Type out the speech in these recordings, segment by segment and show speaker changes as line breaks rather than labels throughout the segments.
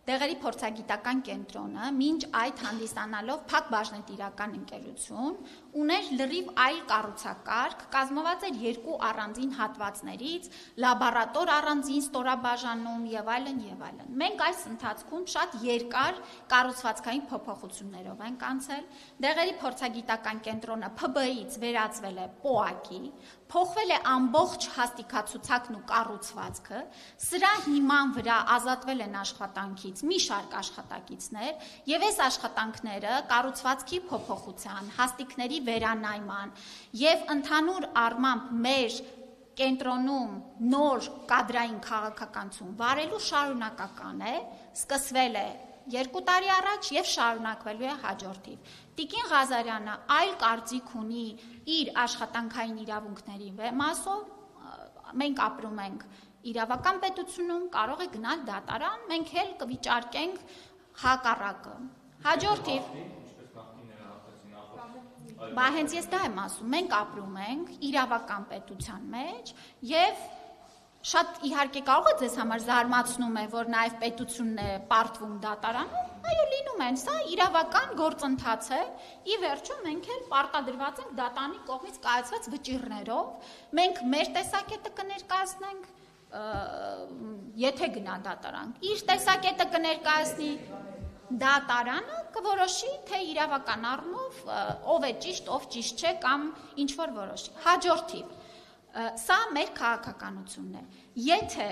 Դեղերի փորձագիտական կենտրոնը մինչ այդ հանդիսանալով փակ բաժնետիրական ընկերություն ուներ լրիվ այլ կառուցակարգ, կազմված էր երկու առանձին հատվածներից, լաբորատոր առանձին ստորաբաժանում եւ այլն եւ այլն։ Մենք այս ընթացքում շատ երկար կառուցվածքային փոփոխություններով ենք անցել։ Դեղերի փորձագիտական կենտրոնը ՓԲ-ից վերածվել է ՊՕԱԿ-ի, փոխվել է ամբողջ հաստիկացուցակն ու կառուցվածքը, սրա հիման վրա ազատվել են աշխատանքից մի շարք աշխատակիցներ եւ այս աշխատանքները կառուցվածքի փոփոխության, հաստիկների վերանայման եւ ընդհանուր առմամբ մեր կենտրոնում նոր կադրային քաղաքականություն վարելու շարունակական է, սկսվել է 2 տարի առաջ եւ շարունակվելու է հաջորդիվ։ Տիկին Ղազարյանը այլ կարծիք ունի իր աշխատանքային իրավունքների մասով, մենք ապրում ենք իրավական պետությունում, կարող է գնալ դատարան, մենք էլ կվիճարկենք հակառակը։ Հաջորդիվ, բա հենց ես դա եմ ասում, մենք ապրում ենք իրավական պետության մեջ եւ շատ իհարկե կարող է ձեզ համար զարմացնում է, որ նաև պետությունն է պարտվում դատարանում, այո լինում են, սա իրավական գործընթաց է, ի վերջո մենք էլ պարտադրված ենք դատարանի կողմից կայացված վճիռներով, մենք մեր տեսակետը կներկայացնենք, եթե գնա դատարան, իր տեսակետը կներկայացնի դատարանը, կորոշի, թե իրավական առումով ով է ճիշտ, ով ճիշտ չէ կամ ինչ որ որոշի։ Հաջորդիվ Սա մեր քաղաքականությունն է։ Եթե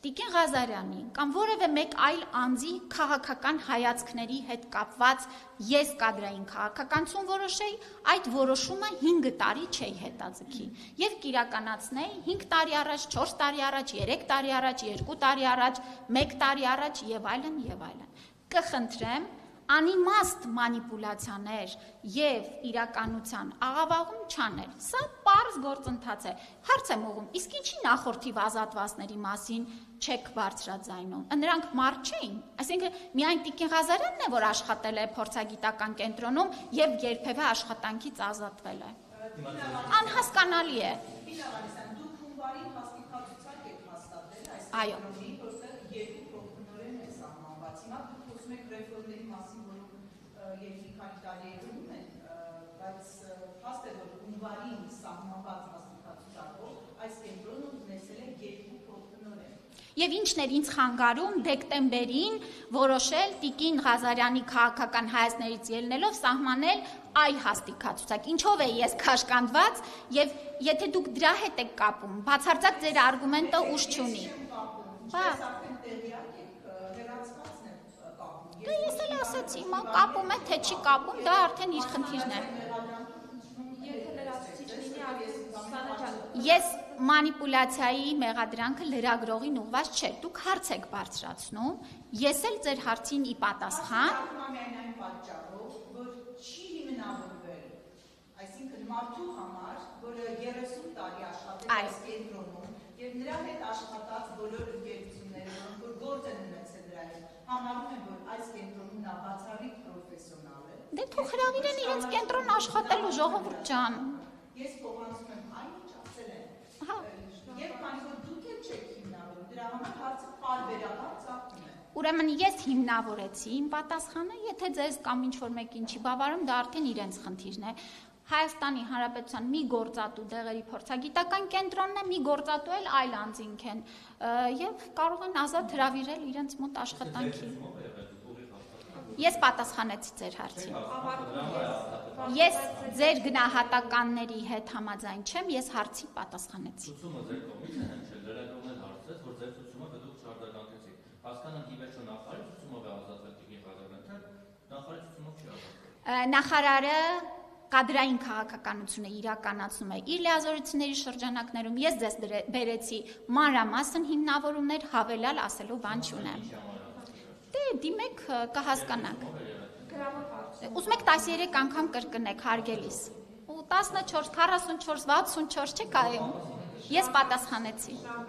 Տիկին Ղազարյանի կամ որևէ մեկ այլ անձի քաղաքական հայացքների հետ կապված ես կադրային քաղաքականություն որոշեի, այդ որոշումը 5 տարի չէի հետաձգի եւ կիրականացնեի 5 տարի առաջ, 4 տարի առաջ, 3 տարի առաջ, 2 տարի առաջ, 1 տարի առաջ եւ այլն եւ այլն։ Կխնդրեմ անիմաստ մանիպուլյացիաներ եւ իրականության աղավաղում չանել։ Սա պարզ գործընթաց է։ Հարց եմ ուղղում, իսկ ինչի նախորդիվ ազատվածների մասին չեք բարձրաձայնում։ Նրանք մարդ չէին, այսինքն միայն Տիկին Ղազարյանն է, որ աշխատել է փորձագիտական կենտրոնում եւ երբևէ աշխատանքից ազատվել է։ Անհասկանալի է։ Այո։
Ռեֆորմների մասին, որոնք երկի քանի տարիերում են, բայց հաստ է, որ հունվարին սահմանված հաստիկացուցակով այս կենտրոնը ունեցել է 2 փոխտնօրեն։
Եվ ինչն էր ինձ խանգարում դեկտեմբերին որոշել Տիկին Ղազարյանի քաղաքական հայացքներից ելնելով սահմանել այլ հաստիկացուցակ։ Ինչով է ես քաշկանդված եւ եթե դուք դրա հետ եք կապում, բացարձակ ձեր արգումենտը ուժ չունի։ Դե ես էլ ասացի, կապում է, թե չի կապում, դա արդեն իր խնդիրն է։ Ես մանիպուլյացիայի մեղադրանքը լրագրողին ուղղված չէ, դուք հարց եք բարձրացնում, ես էլ ձեր հարցին ի պատասխան։
Այն պատճառով, որ չի հիմնավորվել, այսինքն մարդու համար, որը 30 տարի աշխատել այս կենտրոնում եւ նրա հետ աշխատած բոլոր ընկերությունները, որոնք որ գործ են ունեցել դրա հետ, համարում են, որ այս կենտրոնում նա բացառիկ պրոֆեսիոնալ է։
Դե թող հրավիրեն իրենց կենտրոն աշխատելու, ժողովուրդ ջան։
Ես փոխանցում եմ այն, ինչ ասել են։ Եվ քանի որ դուք էլ չեք հիմնավորում, դրա համար հարցը պարբերաբար ծագում է։
Ուրեմն ես հիմնավորեցի իմ պատասխանը, եթե ձեզ կամ ինչ-որ մեկին չի բավարարում, դա արդեն իրենց խնդիրն է։ Հայաստանի Հանրապետության մի գործատու դեղերի փորձագիտական կենտրոնն է, մի գործատու էլ այլ անձինք են եւ կարող են ազատ հրավիրել իրենց մոտ աշխատանքի։ Ես պատասխանեցի ձեր հարցին։ Ես ձեր գնահատականների հետ համաձայն չեմ, ես հարցի պատասխանեցի։
Ցուցումը ձեր կողմից է հնչել, լրագրողն էլ հարցրեց, որ ձեր ցուցումը դուք չարձագանքեցիք։ Հասկանանք ի վերջո նախարարի ցուցումով է ազատվել Տիկին Ղազարյանը, թե նախարարի ցուցումով չի ազատվել։
Նախարարը կադրային քաղաքականությունը իրականացնում է իր լիազորությունների շրջանակներում, ես ձեզ բերեցի մանրամասն հիմնավորումներ, հավելյալ ասելու բան չունեմ։ Դե դիմեք կհասկանաք։ Ուզում եք 13 անգամ կրկնեք հարգելիս։ Ու 14, 44, 64 չեք այում։ Ես պատասխանեցի։